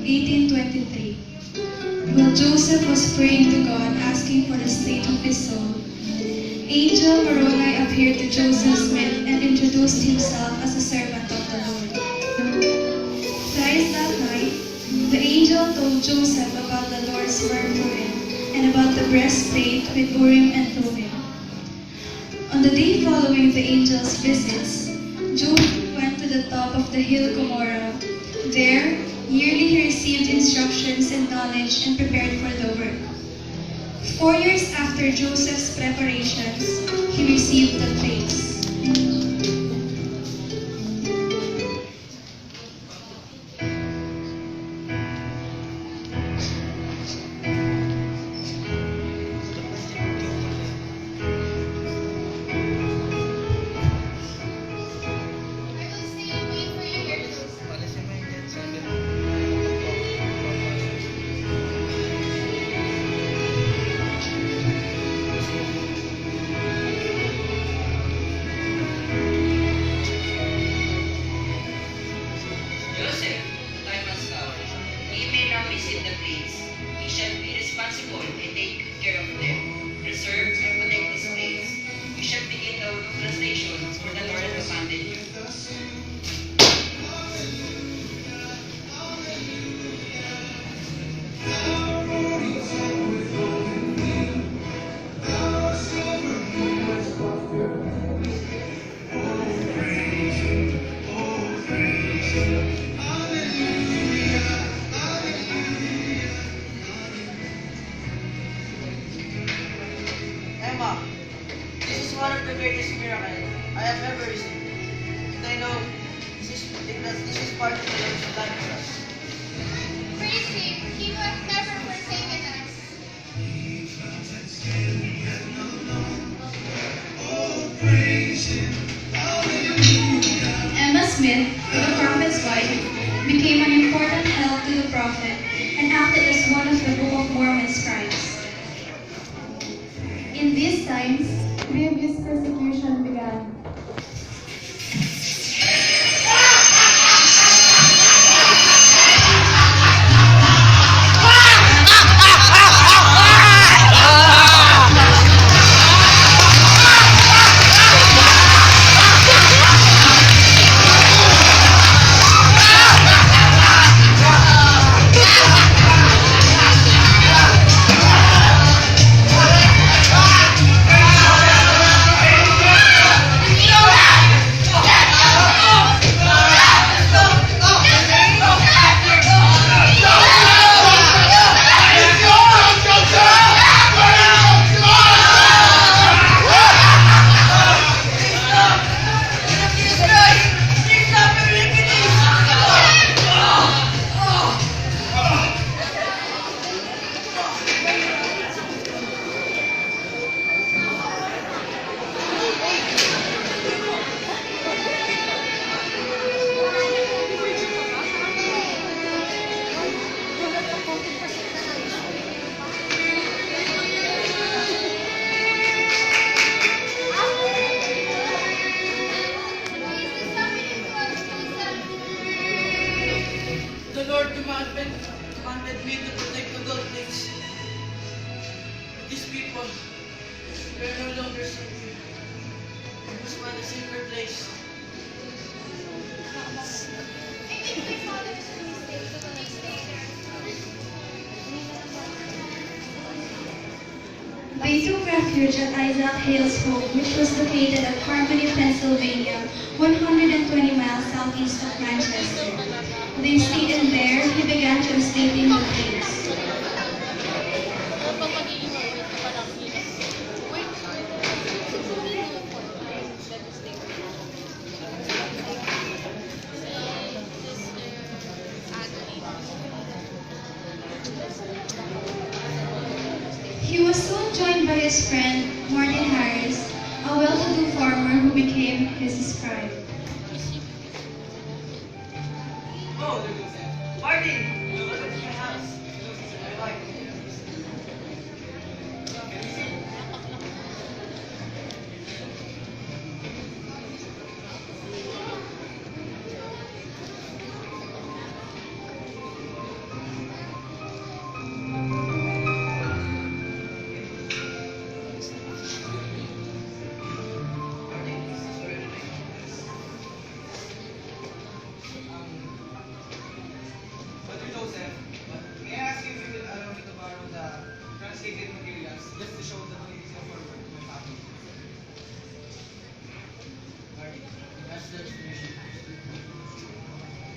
1823. While Joseph was praying to God, asking for the state of his soul, Angel Moroni appeared to Joseph Smith and introduced himself as a servant of the Lord. Thrice that night, the angel told Joseph about the Lord's word to him and about the breastplate with Urim and Thummim. On the day following the angel's visits, Joseph went to the top of the hill Gomorrah. There, yearly he received instructions and knowledge and prepared for the work. 4 years after Joseph's preparations, he received the place. Joseph, the time has come. He may now visit the place. He shall be responsible and take good care of them. Preserve and protect this place. You shall begin the work of translation, for the Lord has commanded you. Emma, this is one of the greatest miracles I have ever received. And I know this is because this is part of the Lord's plan for us. Praise Him, He who has never forsaken us. Emma Smith, the prophet's wife, became an important help to the prophet and acted as one of the Book of Mormon scribes. In these times, grievous persecution began. The Lord commanded me to protect the gold things. These people were no longer secure. It was one a safer place. I think my father's mistake to stay there. They took refuge at Isaac Hale's home, which was located at Harmony, Pennsylvania, 120 miles southeast of Manchester. They stayed in there, he began translating the place. He was soon joined by his friend, Martin Harris, a well-to-do farmer who became his scribe. Oh, Martin! Welcome to my house. I like it.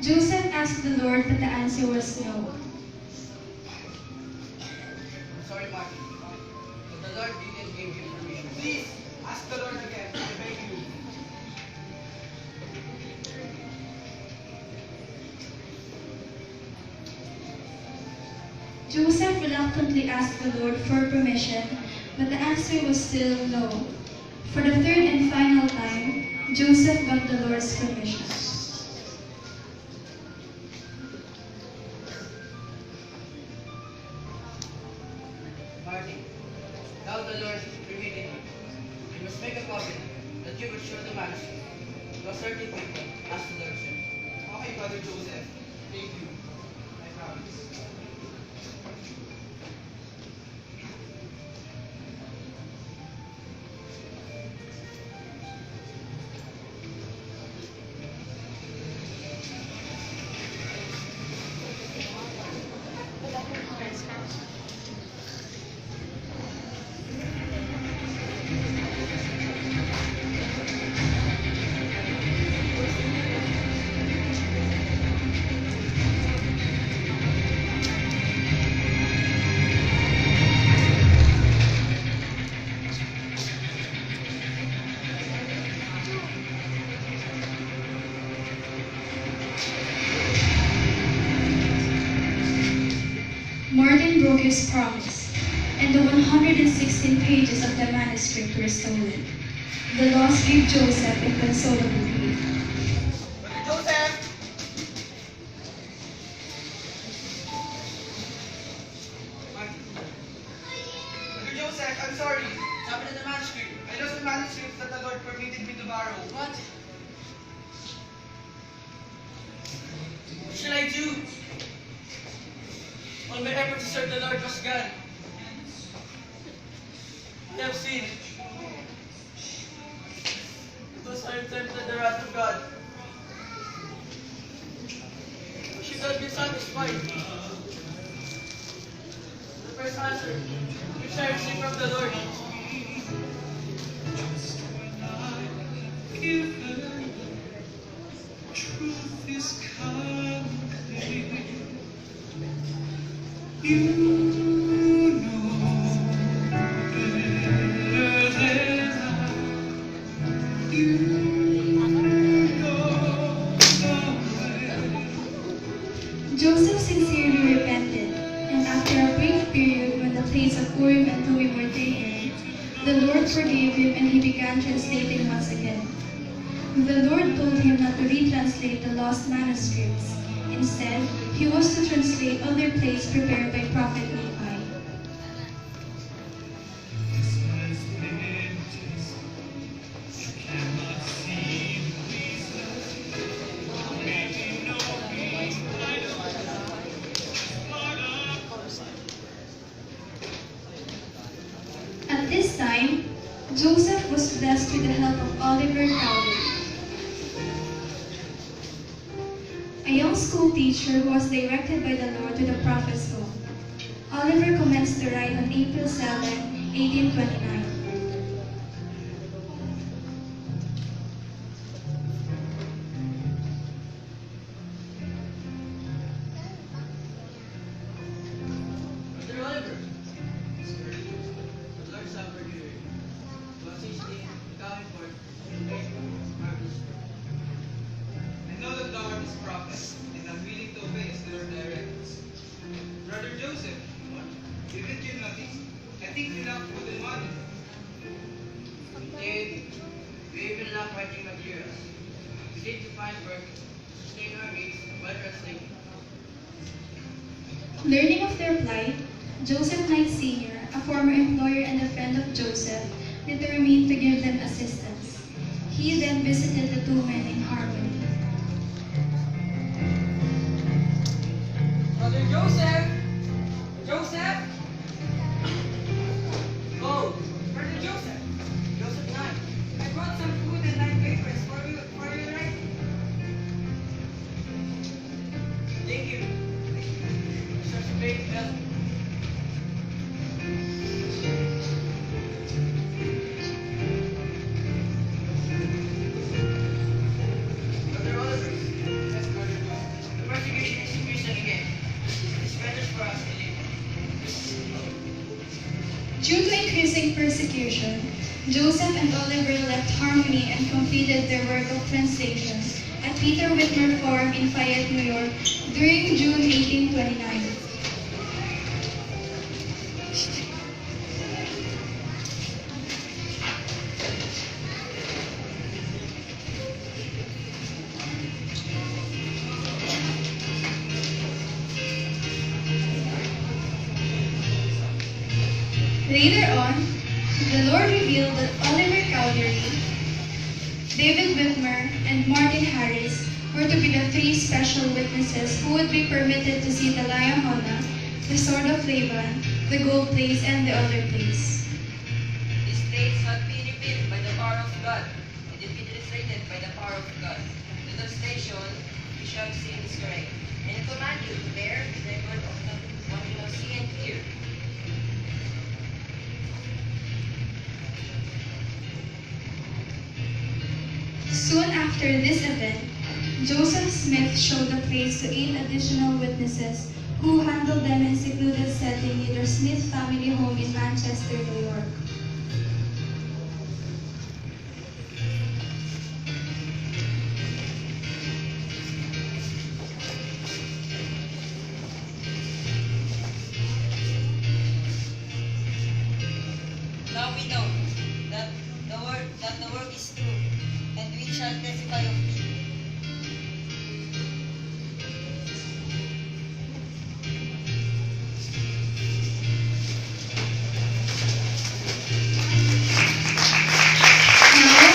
Joseph asked the Lord, but the answer was no. I'm sorry, Martin, but the Lord didn't give you permission. Please, ask the Lord again. I beg you. Joseph reluctantly asked the Lord for permission, but the answer was still no. For the third and final time, Joseph got the Lord's permission. Martin, now the Lord permitted you. You must make a covenant that you will show the manuscript to a certain people, as the Lord said. Okay, Brother Joseph. Thank you. I promise. Martin broke his promise, and the 116 pages of the manuscript were stolen. The loss gave Joseph inconsolable grief. Brother Joseph! Martin. Brother Joseph, I'm sorry. Sabi na the manuscript. I lost the manuscript that the Lord permitted me to borrow. What? What shall I do? All my efforts to serve the Lord was gone. I have sinned. Because I am tempted the wrath of God. Should God be satisfied? The first answer, which I received from the Lord. Truth is come clear. You know better than I. You know the way. Joseph sincerely repented, and after a brief period when the plates of Urim and Thummim were taken, the Lord forgave him and he began translating once again. The Lord told him not to retranslate the lost manuscripts. Instead, he was to translate other plates prepared by Prophet Nephi. This man's empties. You cannot see the reason. Maybe no means I don't know. Part of At this time, Joseph was blessed with the help of Oliver Cowdery, a young school teacher who was directed by the Lord to the prophet's home. Oliver commenced to write on April 7, 1829. Brother Oliver. The Lord suffered you. Was his name coming forth in great marvelous work. I know that thou art his prophet, and I'm willing to obey as the Lord directs. Brother Joseph, didn't you notice? I think we lack food and water. Indeed, we even lack writing materials. We need to find work to sustain our needs while translating. Learning of their plight, Joseph Knight Sr., a former employer and a friend of Joseph, determined to give them assistance. He then visited the two men in Harmony. Brother Joseph! Joseph! Oh, Brother Joseph! Joseph Knight, I brought some food and 9 papers for you writing. Thank you. Such great help. Due to increasing persecution, Joseph and Oliver left Harmony and completed their work of translation at Peter Whitmer Forum in Fayette, New York during June 1829. Later on, the Lord revealed that Oliver Cowdery, David Whitmer, and Martin Harris were to be the three special witnesses who would be permitted to see the Liahona, the Sword of Laban, the Gold Place, and the other place. These states have been revealed by the power of God, and have been translated by the power of God. The translation you shall see is correct. And I command you to bear the record of what you have seen and hear. Soon after this event, Joseph Smith showed the place to 8 additional witnesses who handled them in secluded setting in their Smith family home in Manchester, New York. Now we know that the word is true, and we shall testify of it. Now,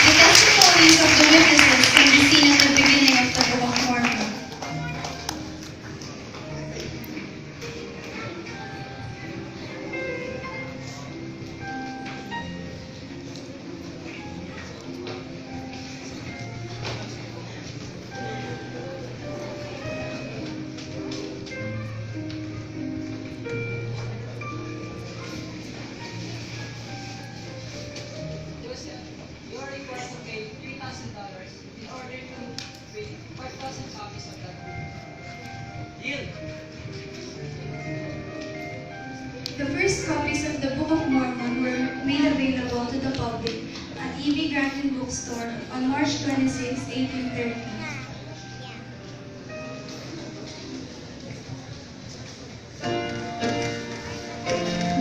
the testimonies of the witnesses can be seen at the beginning of the Book of Mormon. Joseph, you are required to pay $3,000 in order to print 5,000 copies of that book. Yield. The first copies of the Book of Mormon were made available to the public at E.B. Granton Bookstore on March 26, 1830.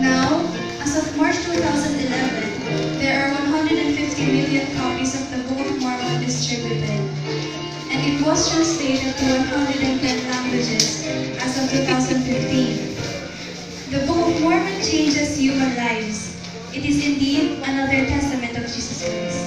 Now, as of March 2011, there are 150 million copies of the Book of Mormon distributed, and it was translated to 110 languages as of 2015. The Book of Mormon changes human lives. It is indeed another testament of Jesus Christ.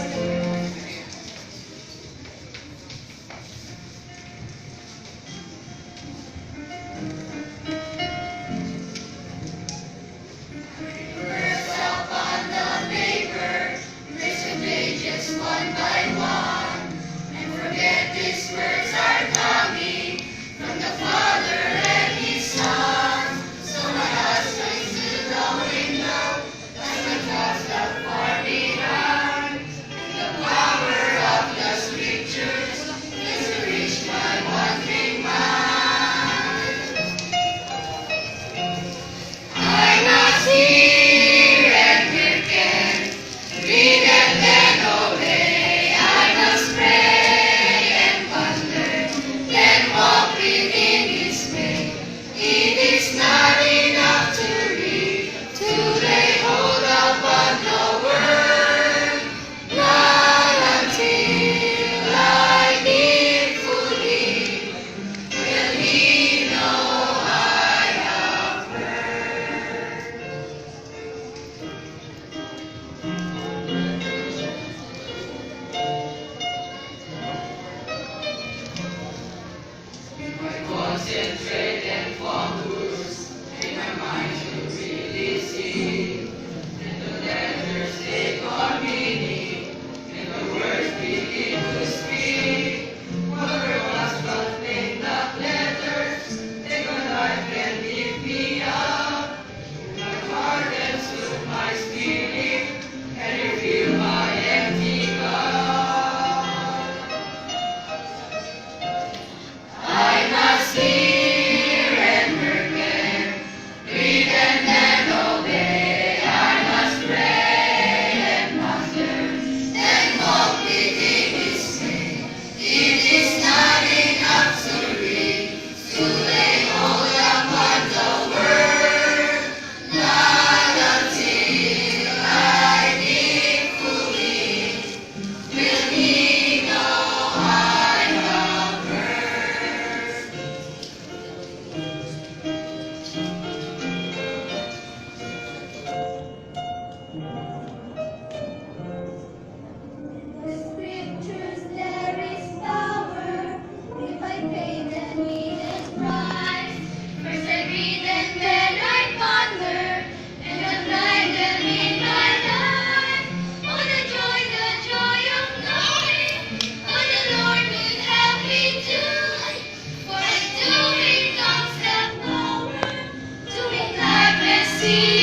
see